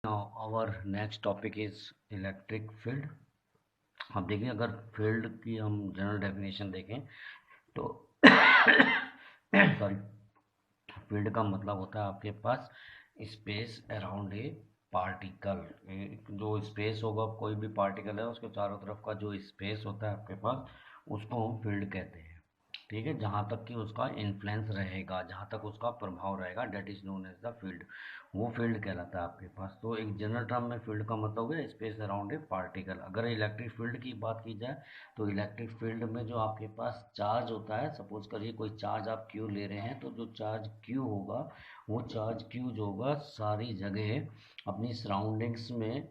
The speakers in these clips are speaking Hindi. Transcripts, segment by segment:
Now our next topic is electric field. अब देखिए, अगर फील्ड की हम जनरल डेफिनेशन देखें तो सॉरी, फील्ड का मतलब होता है आपके पास स्पेस अराउंड ए पार्टिकल। जो स्पेस होगा, कोई भी पार्टिकल है उसके चारों तरफ का जो स्पेस होता है आपके पास, उसको हम फील्ड कहते हैं। ठीक है, जहाँ तक कि उसका इन्फ्लुएंस रहेगा, जहाँ तक उसका प्रभाव रहेगा, that is known as the field. वो फील्ड कहलाता है आपके पास। तो एक जनरल टर्म में फील्ड का मतलब हो गया स्पेस अराउंड ए पार्टिकल। अगर इलेक्ट्रिक फील्ड की बात की जाए तो इलेक्ट्रिक फील्ड में जो आपके पास चार्ज होता है, सपोज करिए कोई चार्ज आप क्यू ले रहे हैं, तो जो चार्ज क्यू होगा, वो चार्ज क्यू जो होगा सारी जगह अपनी सराउंडिंग्स में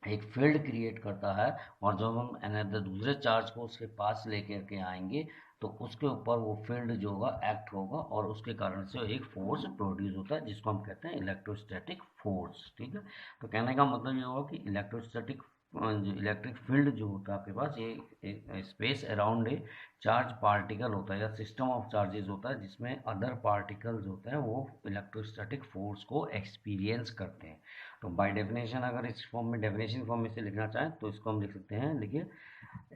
एक फील्ड क्रिएट करता है। और जब हम अनदर दूसरे चार्ज को उसके पास लेकर के आएंगे तो उसके ऊपर वो फील्ड जो होगा एक्ट होगा, और उसके कारण से एक फोर्स प्रोड्यूस होता है जिसको हम कहते हैं इलेक्ट्रोस्टैटिक फोर्स। ठीक है, तो कहने का मतलब ये होगा कि इलेक्ट्रोस्टैटिक जो इलेक्ट्रिक फील्ड जो होता है आपके पास, ये space around a charge particle होता है या सिस्टम ऑफ चार्जेस होता है, जिसमें अदर पार्टिकल्स होते हैं वो इलेक्ट्रोस्टैटिक फोर्स को एक्सपीरियंस करते हैं। तो बाय डेफिनेशन अगर इस फॉर्म में, डेफिनेशन फॉर्म में से लिखना चाहें तो इसको हम लिख सकते हैं। देखिए,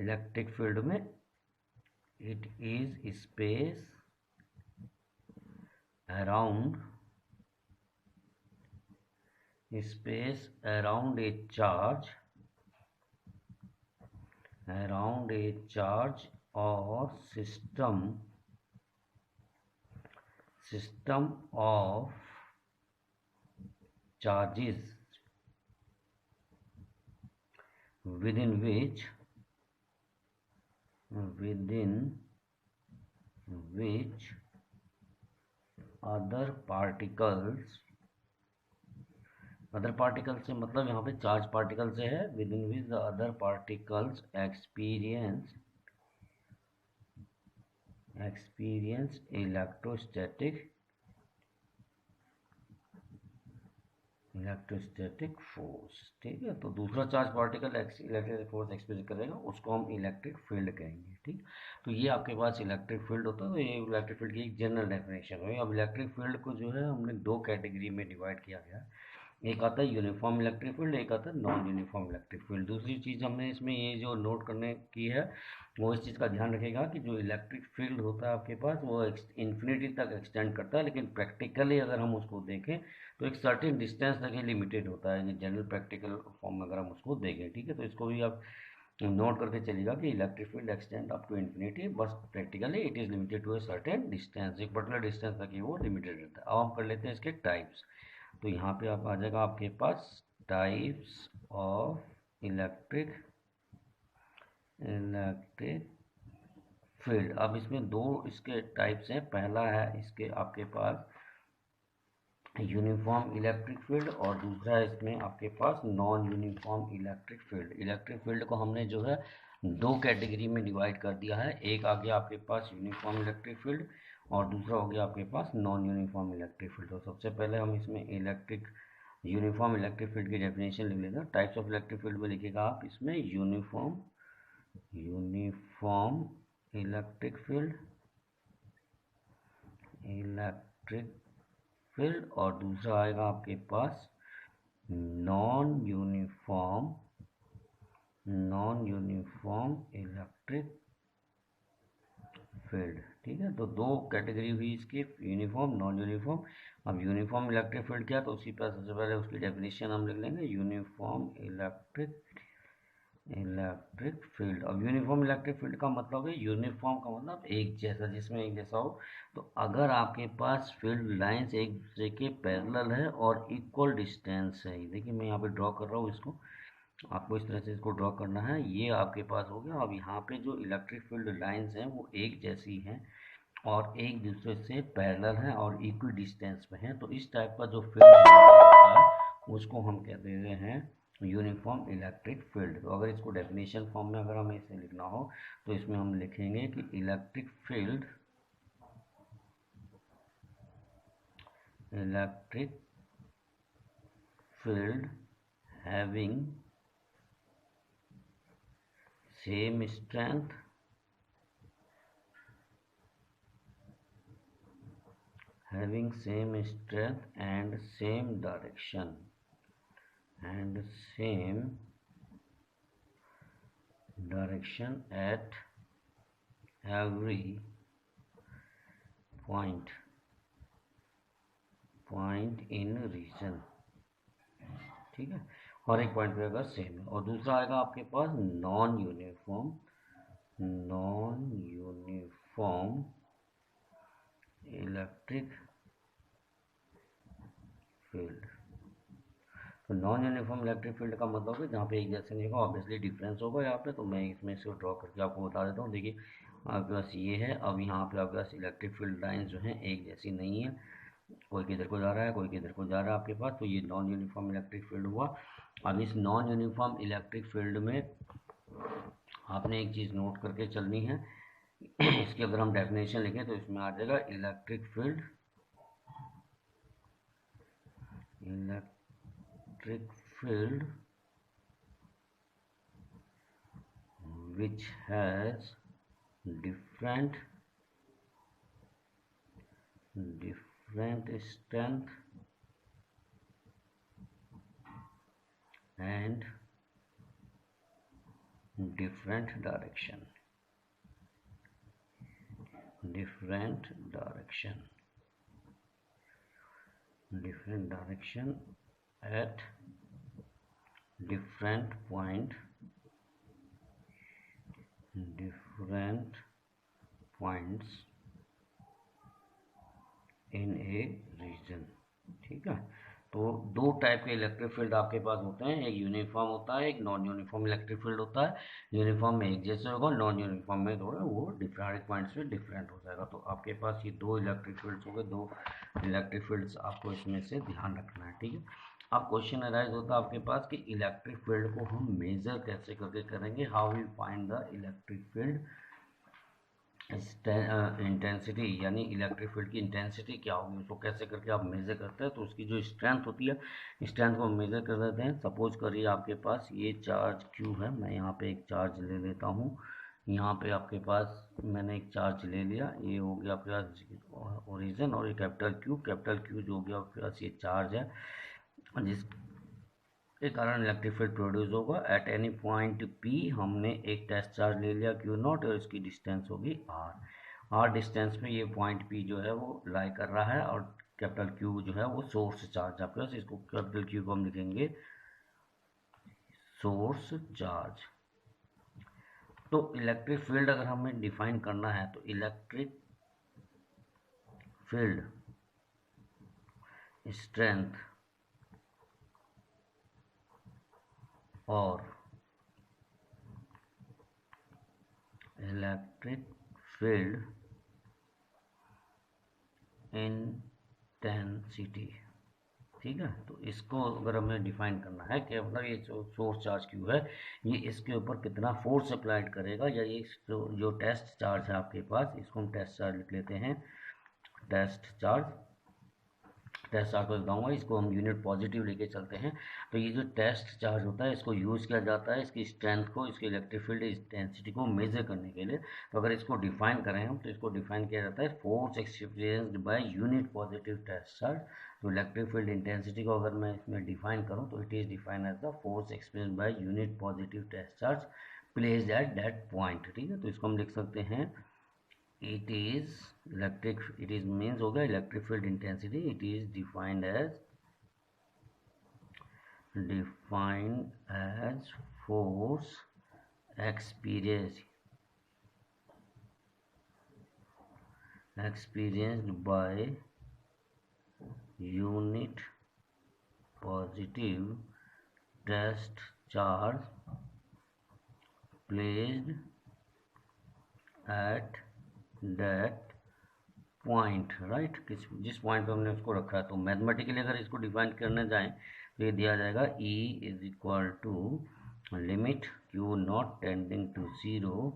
इलेक्ट्रिक फील्ड में it is space around a charge, और system of charges within which other particles से मतलब यहाँ पे चार्ज पार्टिकल से है, within which the other particles experience electrostatic force. ठीक है, तो दूसरा charge particle electric force experience करेगा, उसको हम इलेक्ट्रिक फील्ड कहेंगे। ठीक, तो ये आपके पास इलेक्ट्रिक फील्ड होता है। तो ये इलेक्ट्रिक फील्ड की एक जनरल डेफिनेशन हुई। अब इलेक्ट्रिक फील्ड को जो है हमने दो कैटेगरी में डिवाइड किया गया है। एक आता है यूनिफॉर्म इलेक्ट्रिक फील्ड, एक आता है नॉन यूनिफॉर्म इलेक्ट्रिक फील्ड। दूसरी चीज़ हमने इसमें ये जो नोट करने की है, वो इस चीज़ का ध्यान रखेगा कि जो इलेक्ट्रिक फील्ड होता है आपके पास, वो इन्फिनिटी तक एक्सटेंड करता है, लेकिन प्रैक्टिकली अगर हम उसको देखें तो एक सर्टेन डिस्टेंस तक ही लिमिटेड होता है। ये जनरल प्रैक्टिकल फॉर्म में अगर हम उसको देखें, ठीक है, तो इसको भी आप नोट करके चलिएगा कि electric field extend up to infinity, बस practically it is limited to a certain distance, एक पर्टिकुलर डिस्टेंस तक ही वो लिमिटेड रहता है। अब हम कर लेते हैं इसके टाइप्स। तो यहाँ पे आप आ जाएगा आपके पास टाइप्स ऑफ इलेक्ट्रिक फील्ड। अब इसमें दो इसके टाइप्स हैं। पहला है इसके आपके पास यूनिफॉर्म इलेक्ट्रिक फील्ड, और दूसरा है इसमें आपके पास non uniform electric field. Electric field को हमने जो है दो कैटेगरी में डिवाइड कर दिया है। एक आ गया आपके पास यूनिफॉर्म इलेक्ट्रिक फील्ड, और दूसरा हो गया आपके पास नॉन यूनिफॉर्म इलेक्ट्रिक फील्ड। तो सबसे पहले हम इसमें यूनिफॉर्म इलेक्ट्रिक फील्ड की डेफिनेशन लिख लेगा। टाइप्स ऑफ इलेक्ट्रिक फील्ड में लिखेगा आप इसमें यूनिफॉर्म इलेक्ट्रिक फील्ड, और दूसरा आएगा आपके पास नॉन यूनिफॉर्म इलेक्ट्रिक फील्ड। ठीक है, तो दो कैटेगरी हुई इसकी, यूनिफॉर्म नॉन यूनिफॉर्म। अब यूनिफॉर्म इलेक्ट्रिक फील्ड क्या, तो उसी पर सबसे पहले उसकी डेफिनेशन हम लिख लेंगे, यूनिफॉर्म इलेक्ट्रिक फील्ड। अब यूनिफॉर्म इलेक्ट्रिक फील्ड का मतलब है, यूनिफॉर्म का मतलब एक जैसा, जिसमें एक जैसा हो। तो अगर आपके पास फील्ड लाइंस एक दूसरे के पैरेलल है और इक्वल डिस्टेंस है, देखिए मैं यहाँ पे ड्रॉ कर रहा हूँ इसको, आपको इस तरह से इसको ड्रॉ करना है, ये आपके पास हो गया। अब यहाँ पे जो इलेक्ट्रिक फील्ड लाइंस हैं वो एक जैसी हैं और एक दूसरे से पैरेलल हैं और इक्वल डिस्टेंस पे हैं, तो इस टाइप का जो फील्ड होता है उसको हम कह देते हैं यूनिफॉर्म इलेक्ट्रिक फील्ड। तो अगर इसको डेफिनेशन फॉर्म में अगर हमें इसे लिखना हो तो इसमें हम लिखेंगे कि electric field having same strength and same direction and same direction at every point in region, ठीक है, और एक पॉइंट पे अगर सेम है। और दूसरा आएगा आपके पास नॉन यूनिफॉर्म इलेक्ट्रिक फील्ड। तो नॉन यूनिफॉर्म इलेक्ट्रिक फील्ड का मतलब है जहाँ पे एक जैसे नहीं होगा, ऑब्वियसली डिफरेंस होगा यहाँ पे। तो मैं इसमें से ड्रॉ करके आपको बता देता हूँ। देखिए आपके पास ये है, अब यहाँ पे आपके पास इलेक्ट्रिक फील्ड लाइन जो है एक जैसी नहीं है, कोई किधर को जा रहा है, कोई किधर को जा रहा है आपके पास। तो ये नॉन यूनिफॉर्म इलेक्ट्रिक फील्ड हुआ। अब इस नॉन यूनिफॉर्म इलेक्ट्रिक फील्ड में आपने एक चीज़ नोट करके चलनी है। इसकी अगर हम डेफिनेशन लिखें तो इसमें आ जाएगा electric field which has different strength and different direction at different points in a region, ठीक है। तो दो टाइप के इलेक्ट्रिक फील्ड आपके पास होते हैं, एक यूनिफॉर्म होता है, एक नॉन यूनिफॉर्म इलेक्ट्रिक फील्ड होता है। यूनिफॉर्म में एक जैसे होगा, नॉन यूनिफॉर्म में थोड़ा वो डिफरेंट पॉइंट्स पे डिफरेंट हो जाएगा। तो आपके पास ये दो इलेक्ट्रिक फील्ड्स हो गए, दो इलेक्ट्रिक फील्ड्स आपको इसमें से ध्यान रखना है, ठीक है। अब क्वेश्चन अराइज होता है आपके पास कि इलेक्ट्रिक फील्ड को हम मेजर कैसे करके करेंगे, how we find the electric field intensity, यानी इलेक्ट्रिक फील्ड की इंटेंसिटी क्या होगी, उसको कैसे करके आप मेजर करते हैं। तो उसकी जो स्ट्रेंथ होती है, स्ट्रेंथ को मेजर कर देते हैं। सपोज करिए आपके पास ये चार्ज क्यू है, मैं यहाँ पे एक चार्ज ले लेता हूँ। यहाँ पे आपके पास मैंने एक चार्ज ले लिया, ये हो गया आपके पास ओरिजिन, और ये कैपिटल क्यू जो हो गया आपके पास ये चार्ज है, जिसके कारण इलेक्ट्रिक फील्ड प्रोड्यूस होगा। एट एनी पॉइंट पी हमने एक टेस्ट चार्ज ले लिया क्यू नॉट, और इसकी डिस्टेंस होगी आर डिस्टेंस पे ये पॉइंट पी जो है वो लाई कर रहा है, और कैपिटल क्यू जो है वो सोर्स चार्ज आपके पास, इसको कैपिटल क्यू को हम लिखेंगे सोर्स चार्ज। तो इलेक्ट्रिक फील्ड अगर हमें डिफाइन करना है तो इलेक्ट्रिक फील्ड स्ट्रेंथ और इलेक्ट्रिक फील्ड इंटेंसिटी, ठीक है। तो इसको अगर हमें डिफाइन करना है कि मतलब ये जो सोर्स चार्ज क्यू है ये इसके ऊपर कितना फोर्स अप्लाइड करेगा, या ये जो टेस्ट चार्ज है आपके पास, इसको हम टेस्ट चार्ज लिख लेते हैं। टेस्ट चार्ज को बताऊंगा, इसको हम यूनिट पॉजिटिव लेके चलते हैं। तो ये जो टेस्ट चार्ज होता है इसको यूज़ किया जाता है इसकी स्ट्रेंथ को, इसकी इलेक्ट्रिक फील्ड इंटेंसिटी को मेजर करने के लिए। तो अगर इसको डिफाइन करें हम तो इसको डिफाइन किया जाता है force experienced by unit positive test charge. तो इलेक्ट्रिक फील्ड इंटेंसिटी को अगर मैं इसमें डिफाइन करूँ तो it is define as the force experienced by unit positive test charge placed at that point, ठीक है। तो इसको हम लिख सकते हैं it is means हो गया electric field intensity, it is defined as force experienced by unit positive test charge placed at that point, right, जिस पॉइंट पे हमने उसको रखा है। तो मैथमेटिकली अगर इसको डिफाइन करने जाएं तो ये दिया जाएगा E is equal to limit q not tending to 0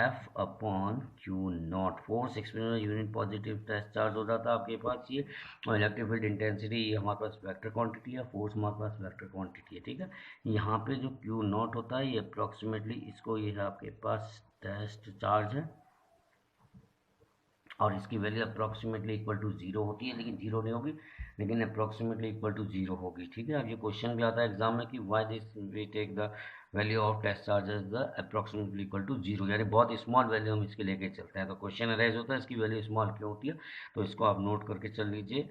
F upon Q not. Force experience unit positive test charge हो जाता है आपके पास ये, और इलेक्ट्रिक फील्ड इंटेंसिटी ये हमारे पास वेक्टर क्वांटिटी है, फोर्स हमारे पास वेक्टर क्वांटिटी है, ठीक है। यहाँ पे जो क्यू नॉट होता है ये अप्रॉक्सीमेटली इसको ये है आपके पास टेस्ट चार्ज है, और इसकी वैल्यू अप्रॉक्सीमेटली इक्वल टू 0 होती है, लेकिन 0 नहीं होगी, लेकिन अप्रोक्सीमेटली इक्वल टू 0 होगी। ठीक है, अब ये क्वेश्चन भी आता है एग्जाम में कि why this we take the value of test charges the approximately equal to 0, यानी बहुत स्मॉल वैल्यू हम इसके लेके चलते हैं। तो क्वेश्चन अराइज होता है इसकी वैल्यू स्मॉल क्यों होती है, तो इसको आप नोट करके चल लीजिए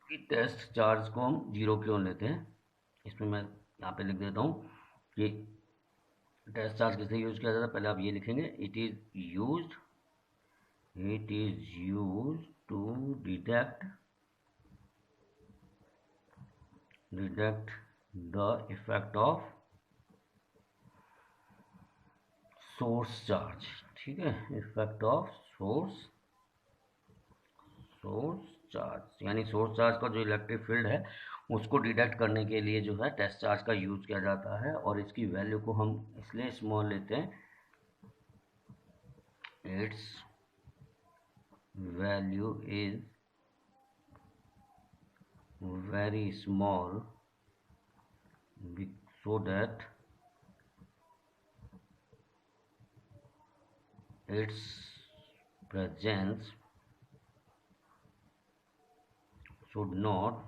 कि टेस्ट चार्ज को हम 0 क्यों लेते हैं। इसमें मैं यहाँ पे लिख देता हूँ कि टेस्ट चार्ज किसे यूज किया जाता है। पहले आप ये लिखेंगे, it is use to detect the effect of source charge. ठीक है, इफेक्ट ऑफ सोर्स चार्ज, यानी सोर्स चार्ज का जो इलेक्ट्रिक फील्ड है उसको डिटेक्ट करने के लिए जो है टेस्ट चार्ज का यूज किया जाता है, और इसकी वैल्यू को हम इसलिए स्मॉल लेते हैं, it's value is very small so that its presence should not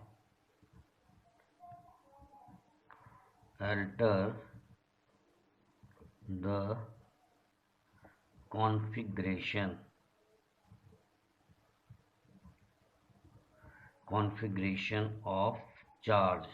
alter the configuration of charge.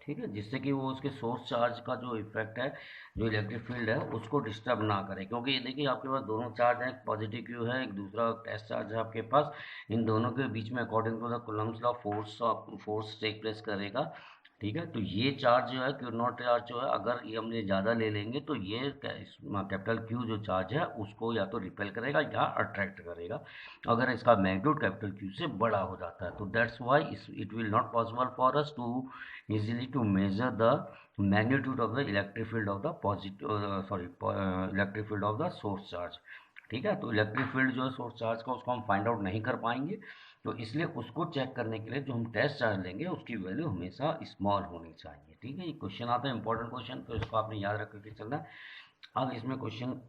ठीक है, जिससे कि वो उसके सोर्स चार्ज का जो इफेक्ट है, जो इलेक्ट्रिक फील्ड है, उसको डिस्टर्ब ना करे। क्योंकि ये देखिए आपके पास दोनों चार्ज हैं, एक पॉजिटिव क्यू है, एक दूसरा टेस्ट चार्ज है आपके पास। इन दोनों के बीच में according to the Coulomb's law force take place करेगा। ठीक है, तो ये चार्ज जो है क्यू नॉट चार्ज जो है, अगर ये हम ज़्यादा ले लेंगे तो ये कैपिटल क्यू जो चार्ज है उसको या तो रिपेल करेगा या अट्रैक्ट करेगा, अगर इसका मैग्नीट्यूड कैपिटल क्यू से बड़ा हो जाता है। तो that's why it will not possible for us to easily to measure the magnitude of the electric field of the electric field of the source charge। ठीक है, तो इलेक्ट्रिक फील्ड जो है सोर्स चार्ज का उसको हम फाइंड आउट नहीं कर पाएंगे, तो इसलिए उसको चेक करने के लिए जो हम टेस्ट चार्ज लेंगे उसकी वैल्यू हमेशा स्मॉल होनी चाहिए। ठीक है, ये क्वेश्चन आता है इंपॉर्टेंट क्वेश्चन, तो इसको आपने याद रख करके चलना है। अब इसमें क्वेश्चन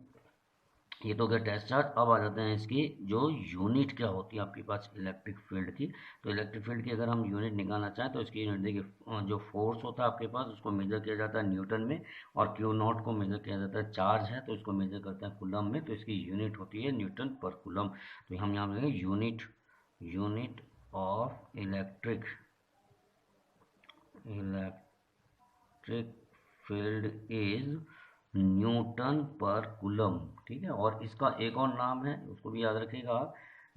ये तो गया टेस्ट चार्ज। अब आ जाते हैं इसकी जो यूनिट क्या होती है आपके पास इलेक्ट्रिक फील्ड की। तो इलेक्ट्रिक फील्ड की अगर हम यूनिट निकालना चाहें तो इसकी यूनिट देखिए, जो फोर्स होता है आपके पास उसको मेजर किया जाता है न्यूटन में, और क्यू नॉट को मेजर किया जाता है, चार्ज है तो इसको मेजर करते हैं कूलम में, तो इसकी यूनिट होती है न्यूटन पर कूलम। तो हम यहाँ देखेंगे unit of electric field is Newton पर कूलम। ठीक है, और इसका एक और नाम है, उसको भी याद रखिएगा,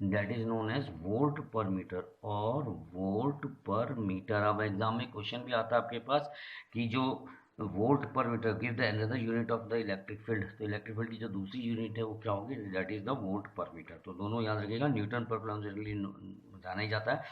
that is known as volt per metre और वोल्ट पर मीटर। अब एग्जाम में क्वेश्चन भी आता है आपके पास कि जो volt per metre give the another unit of the electric field, तो इलेक्ट्रिक फील्ड की जो दूसरी यूनिट है वो क्या होगी, that is the volt per metre. तो दोनों याद रखिएगा, न्यूटन पर कूलम जनरली जाना ही जाता है,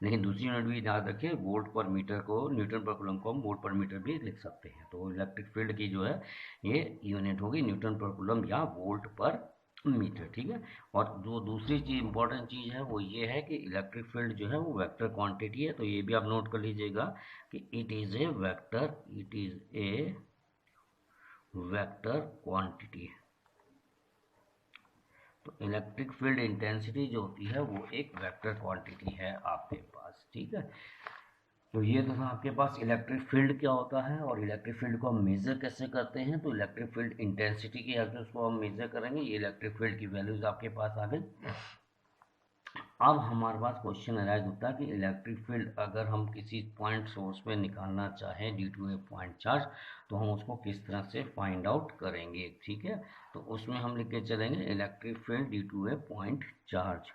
लेकिन दूसरी यूनिट भी याद रखिए, वोल्ट पर मीटर को, न्यूटन पर कूलम को हम वोल्ट पर मीटर भी लिख सकते हैं। तो इलेक्ट्रिक फील्ड की जो है ये यूनिट होगी न्यूटन पर कूलम या वोल्ट पर मीटर। ठीक है, और जो दूसरी चीज इंपॉर्टेंट चीज है वो ये है कि इलेक्ट्रिक फील्ड जो है वो वेक्टर क्वांटिटी है। तो ये भी आप नोट कर लीजिएगा कि it is a vector quantity. तो इलेक्ट्रिक फील्ड इंटेंसिटी जो होती है वो एक वेक्टर क्वांटिटी है आपके पास। ठीक है, तो ये तो था आपके पास इलेक्ट्रिक फील्ड क्या होता है और इलेक्ट्रिक फील्ड को हम मेजर कैसे करते हैं। तो इलेक्ट्रिक फील्ड इंटेंसिटी की हेल्प से उसको हम मेजर करेंगे। ये इलेक्ट्रिक फील्ड की वैल्यूज आपके पास आ गई। अब हमारे पास क्वेश्चन अराइज होता है कि इलेक्ट्रिक फील्ड अगर हम किसी पॉइंट सोर्स पे निकालना चाहें due to a point charge, तो हम उसको किस तरह से फाइंड आउट करेंगे। ठीक है, तो उसमें हम लिख के चलेंगे electric field due to a point charge.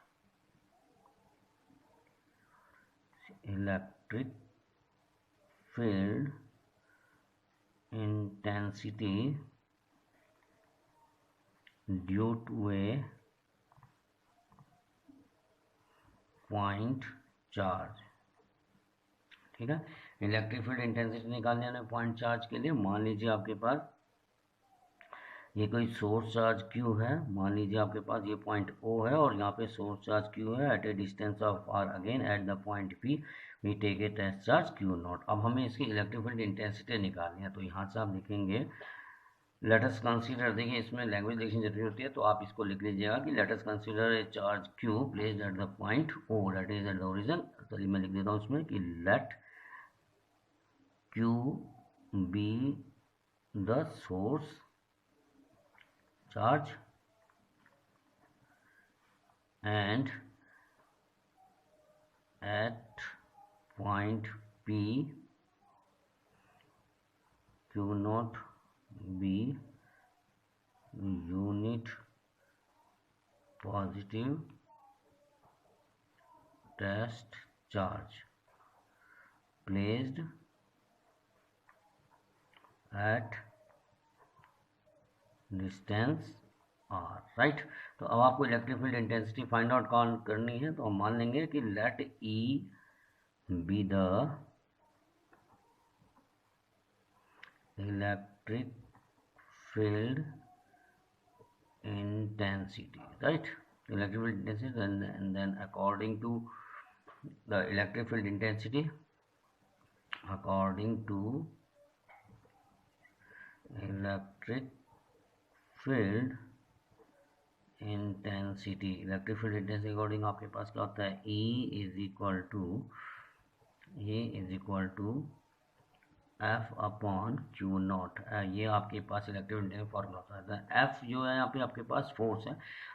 Electric field intensity due to a point charge. ठीक है, इलेक्ट्रिक फील्ड इंटेंसिटी निकालने है पॉइंट चार्ज के लिए। मान लीजिए आपके पास ये कोई सोर्स चार्ज Q है, मान लीजिए आपके पास ये पॉइंट O है और यहाँ पे सोर्स चार्ज Q है at a distance of R। Again at the point P we take a test charge Q not. अब हमें इसकी इलेक्ट्रिक फील्ड इंटेंसिटी निकालनी है, तो यहाँ से आप लिखेंगे लेट अस कंसीडर, देखिए इसमें लैंग्वेज लिखनी जरूरी होती है, तो आप इसको लिख लीजिएगा कि let us consider a charge Q placed at the point O that is at the origin. चलिए मैं लिख देता हूँ उसमें कि late Q be the source charge and at point P Q naught be unit positive test charge placed at distance r, right. तो अब आपको electric field intensity find out करनी है, तो हम मान लेंगे कि let E be the electric field intensity, right? Electric field intensity, and then according to the electric field intensity, according to electric field intensity, electric field intensity according आपके पास क्या होता है, E is equal to F upon Q not. ये आपके पास इलेक्ट्रिक इंटेंसिटी फॉर्मूला होता है। F जो है यहाँ पे आपके पास फोर्स है,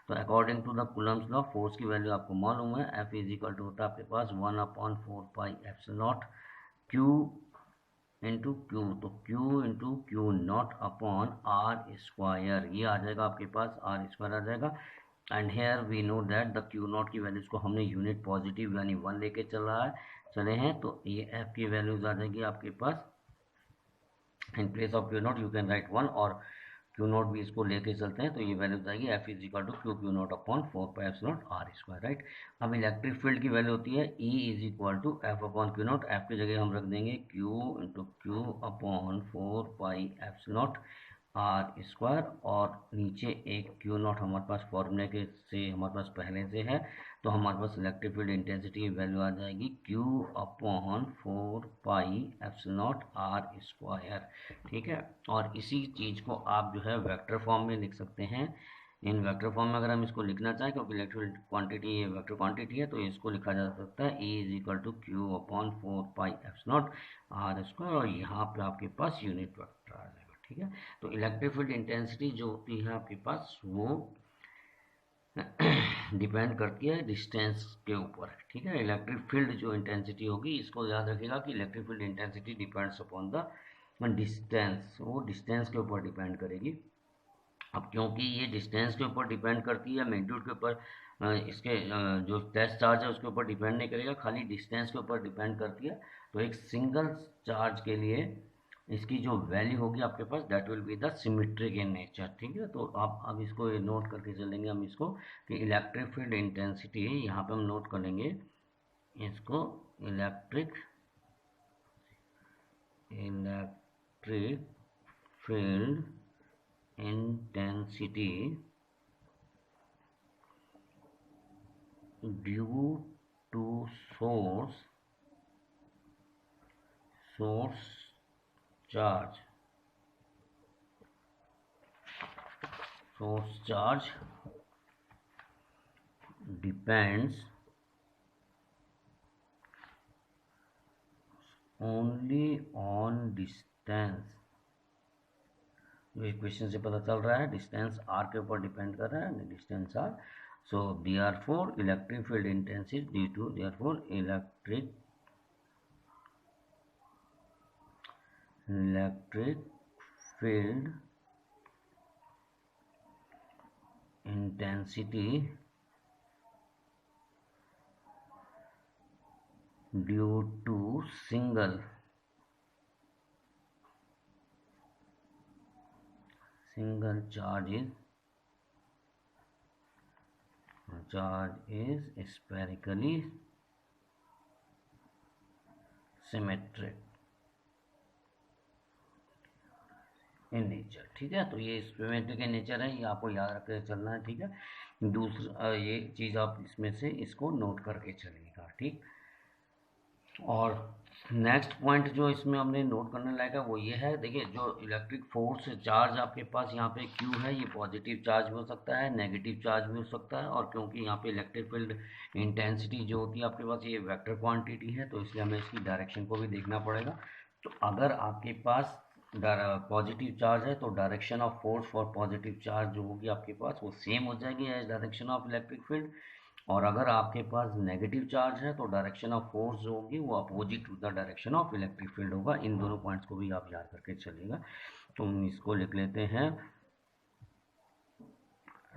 तो according to the Coulomb's law force की वैल्यू आपको मालूम है। F इज इक्वल टू होता है आपके पास 1/4πε0 Q इंटू क्यू, तो Q into q not upon r square, ये आ जाएगा आपके पास, आर स्क्वायर आ जाएगा। And here we know that the q not की वैल्यूज को हमने यूनिट पॉजिटिव यानी 1 लेके चले हैं, तो ये F की वैल्यूज आ जाएगी आपके पास, in place of Q naught you can write 1 और क्यू नॉट भी इसको लेके चलते हैं, तो ये वैल्यू जाएगी F is equal to Q not upon 4πε0 R square, right. अब इलेक्ट्रिक फील्ड की वैल्यू होती है E is equal to F upon Q naught. F की जगह हम रख देंगे Q into Q upon 4πε0 R square, और नीचे एक क्यू नॉट हमारे पास फॉर्मूले के से हमारे पास पहले से है, तो हमारे पास इलेक्ट्रिक फील्ड इंटेंसिटी की वैल्यू आ जाएगी Q अपॉन 4πε0 आर स्क्वायर, ठीक है। और इसी चीज़ को आप जो है वेक्टर फॉर्म में लिख सकते हैं। इन वेक्टर फॉर्म में अगर हम इसको लिखना चाहें, क्योंकि इलेक्ट्रिक क्वांटिटी ये वेक्टर क्वांटिटी है, तो इसको लिखा जा सकता है E is equal to Q upon 4πε0 R square, और यहाँ पे आपके पास यूनिट वेक्टर आ जाएगा, ठीक है। तो इलेक्ट्रिक फील्ड इंटेंसिटी जो होती है आपके पास वो डिपेंड करती है डिस्टेंस के ऊपर, ठीक है। इलेक्ट्रिक फील्ड जो इंटेंसिटी होगी, इसको याद रखिएगा कि electric field intensity depends upon the distance, वो डिस्टेंस के ऊपर डिपेंड करेगी। अब क्योंकि ये डिस्टेंस के ऊपर डिपेंड करती है, मैग्नीट्यूड के ऊपर, इसके जो टेस्ट चार्ज है उसके ऊपर डिपेंड नहीं करेगा, खाली डिस्टेंस के ऊपर डिपेंड करती है। तो एक सिंगल चार्ज के लिए इसकी जो वैल्यू होगी आपके पास, that will be the symmetric in nature, ठीक है। तो आप अब इसको नोट करके चलेंगे हम इसको कि इलेक्ट्रिक फील्ड इंटेंसिटी, यहाँ पे हम नोट करेंगे इसको, electric field intensity due to source charge depends only on distance। ये क्वेश्चन से पता चल रहा है, डिस्टेंस r के ऊपर डिपेंड कर रहा है, distance r। So therefore electric field intensity due to, therefore electric field intensity due to single charge is spherically symmetric in nature, ठीक है। तो ये सिमेट्रिक इन नेचर है, ये आपको याद रख के चलना है, ठीक है। दूसरा ये चीज़ आप इसमें से इसको नोट करके चलिएगा, ठीक। और नेक्स्ट पॉइंट जो इसमें हमने नोट करने लायक है वो ये है, देखिए जो इलेक्ट्रिक फोर्स चार्ज आपके पास यहाँ पे क्यू है, ये पॉजिटिव चार्ज भी हो सकता है, नेगेटिव चार्ज भी हो सकता है, और क्योंकि यहाँ पे इलेक्ट्रिक फील्ड इंटेंसिटी जो होती है आपके पास ये वेक्टर क्वांटिटी है, तो इसलिए हमें इसकी डायरेक्शन को भी देखना पड़ेगा। तो अगर आपके पास पॉजिटिव चार्ज है तो direction of force for positive charge जो होगी आपके पास वो सेम हो जाएगी as direction of electric field. और अगर आपके पास नेगेटिव चार्ज है तो डायरेक्शन ऑफ फोर्स जो होगी वो opposite to the direction of electric field होगा। इन दोनों पॉइंट्स को भी आप याद करके चलिएगा। तो हम इसको लिख लेते हैं,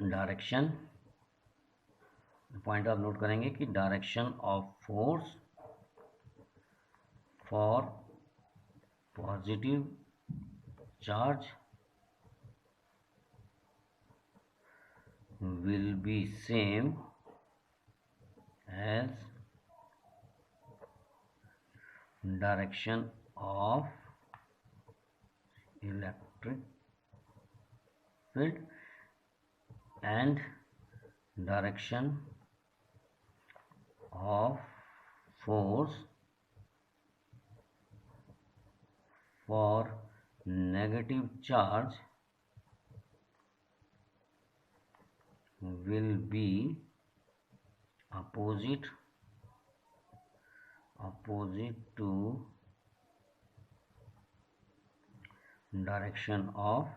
डायरेक्शन पॉइंट आप नोट करेंगे कि direction of force for positive charge will be same as direction of electric field and direction of force for negative charge will be opposite to direction of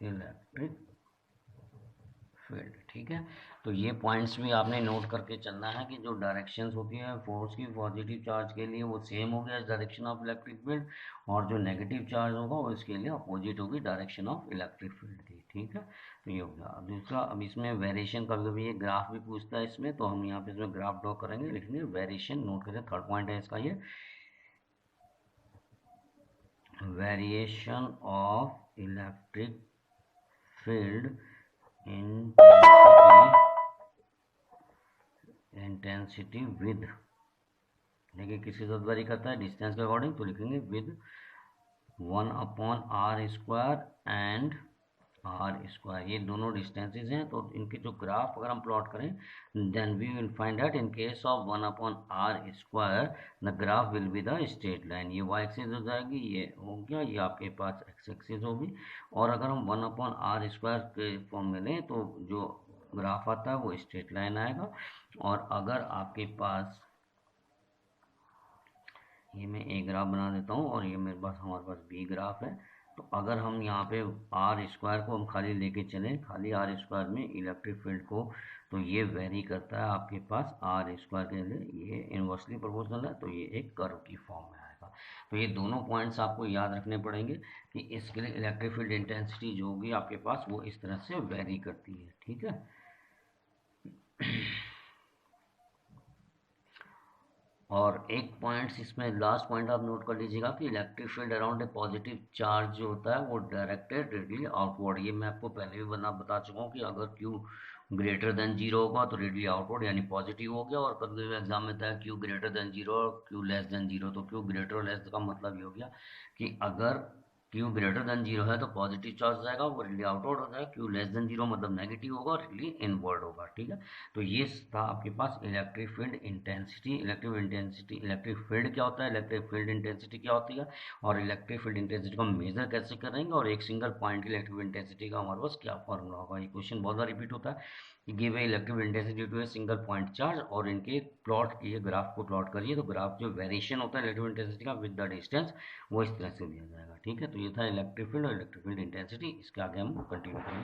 electric field. ठीक है, तो ये पॉइंट्स भी आपने नोट करके चलना है कि जो डायरेक्शंस होती है फोर्स की पॉजिटिव चार्ज के लिए वो सेम हो गया डायरेक्शन ऑफ इलेक्ट्रिक फील्ड, और जो नेगेटिव चार्ज होगा वो इसके लिए अपोजिट होगी डायरेक्शन ऑफ इलेक्ट्रिक फील्ड की। ठीक है, तो ये हो गया। दूसरा, अब इसमें वेरिएशन कभी कभी ये ग्राफ भी पूछता है इसमें, तो हम यहाँ पे इसमें ग्राफ ड्रॉ करेंगे, लिखेंगे वेरिएशन, नोट करें थर्ड पॉइंट है इसका ये, variation of electric field intensity with, देखिए किसी से वेरी करता है डिस्टेंस के अकॉर्डिंग, तो लिखेंगे विद 1/r² एंड r², ये दोनों डिस्टेंसेस हैं। तो इनके जो ग्राफ अगर हम प्लॉट करें then we will find that in case of 1/r² the graph will be the straight line, ये y एक्सिस हो जाएगी, ये हो गया, ये आपके पास x एक्सिस होगी। और अगर हम 1/r² के फॉर्म में लें तो जो ग्राफ आता है वो स्ट्रेट लाइन आएगा। और अगर आपके पास, ये मैं ए ग्राफ बना देता हूँ और ये मेरे पास हमारे पास बी ग्राफ है, तो अगर हम यहाँ पे r² को हम खाली लेके चलें, खाली r² में इलेक्ट्रिक फील्ड को, तो ये वेरी करता है आपके पास r² के लिए, ये इनवर्सली प्रोपोर्शनल है, तो ये एक कर्व की फॉर्म में आएगा। तो ये दोनों पॉइंट्स आपको याद रखने पड़ेंगे कि इसके लिए इलेक्ट्रिक फील्ड इंटेंसिटी जो होगी आपके पास वो इस तरह से वेरी करती है। ठीक है, और एक पॉइंट्स इसमें लास्ट पॉइंट आप नोट कर लीजिएगा कि electric field around a positive charge जो होता है वो डायरेक्टेड रेडियली आउटवर्ड, ये मैं आपको पहले भी बता चुका हूँ कि अगर Q ग्रेटर देन 0 होगा तो रेडियली आउटवर्ड यानी पॉजिटिव हो गया, और कभी एग्जाम में था Q ग्रेटर देन 0 और Q लेस देन 0, तो Q ग्रेटर और लेस का मतलब ये हो गया कि अगर Q ग्रेटर देन 0 है तो पॉजिटिव चार्ज जाएगा, वो रेडियली आउटवर्ड हो जाएगा, Q लेस देन 0 मतलब नेगेटिव होगा और रेडियली इनवर्ड होगा। ठीक है, तो ये था आपके पास electric field intensity. Electric field क्या होता है, इलेक्ट्रिक फील्ड इंटेंसिटी क्या होती है, और इलेक्ट्रिक फील्ड इंटेंसिटी को हम मेजर कैसे करेंगे, और एक सिंगल पॉइंट की इलेक्ट्रिक इंटेंसिटी का हमारे पास क्या फॉर्मूला होगा। ये क्वेश्चन बहुत बार रिपीट होता है कि give a electric intensity to a single point charge, और इनके प्लॉट किए ग्राफ को प्लॉट करिए, तो ग्राफ जो वेरिएशन होता है इलेक्ट्रिक इंटेंसिटी का विद द डिस्टेंस वो इस तरह से दिया जाएगा। ठीक है, तो ये था इलेक्ट्रिक फील्ड और इलेक्ट्रिक फील्ड इंटेंसिटी। इसके आगे हम कंटिन्यू करेंगे।